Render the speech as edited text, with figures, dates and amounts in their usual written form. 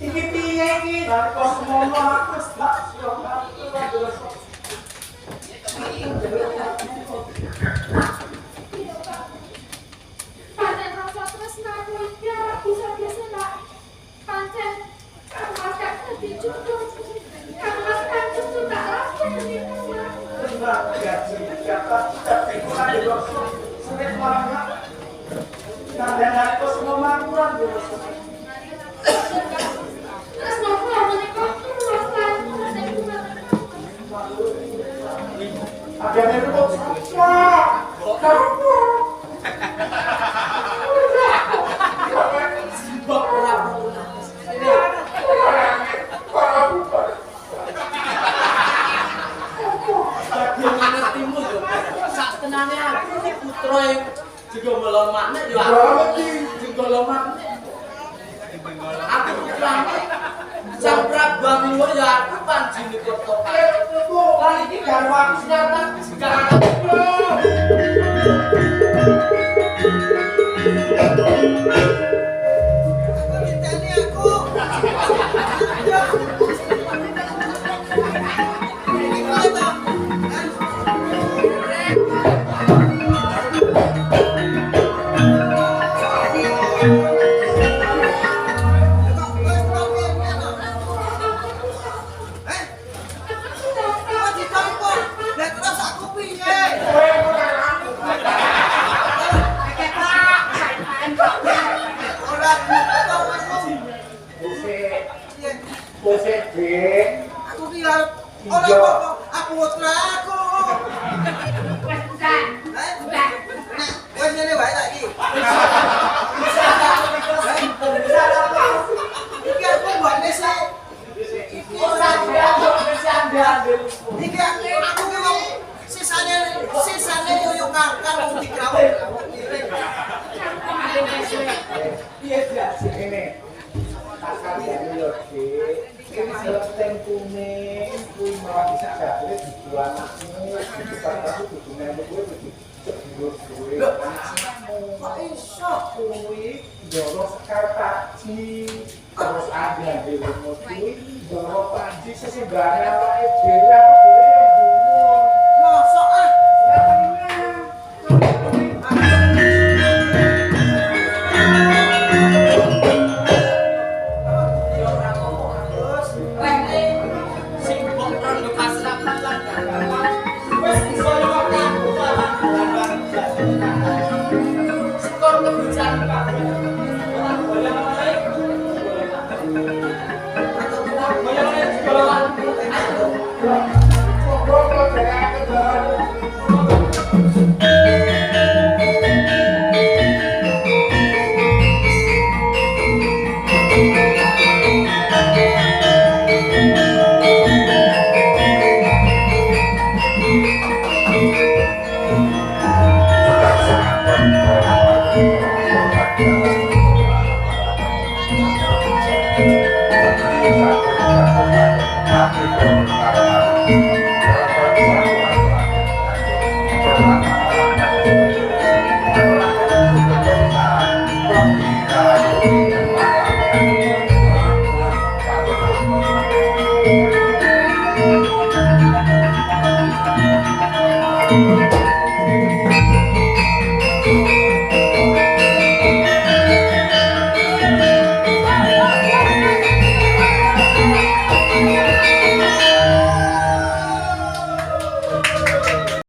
Iki piye iki? Lah kok ngono aku tak Pancen rasa tresnaku iki ora bisa-bisa nak. Pancen kakak dadi jodoh. Kakak kan justru tak lakukan iki. Nah, gaji kata tapi kurang yo. Sulit banget. Kadang aku semua kurang yo. Terus ngopo menika terus kan. Ada yang kok wah. Kamu. Sibuk ora Tenane aku iki putra yang juga melomakne yo aku juga lomak. Aku pulang. Sang Prabu Miwa ya aku panjine kota. Lah iki garwaku sinatan sekarang. Aku kira orang aku putra aku. Wes enggak. Enggak. Wes ngene wae ta iki. Iki aku mbane sih. ora diambil. Iki aku ki wong sisane yo kangkang wong dikrawat. Piye dak ngene. Tak kandhane yo, Dik. Ini selesai kuning, kuih malah bisa jatuh di dua anakmu. Bukan aku dudunya itu gue sedulur gue. Kok iso kuih dorong sekar taji. Terus ada di rumah kuih dorong taji sesembarangan wae dhewe aku dhewe yang gumun. Mosok ah. Thank you.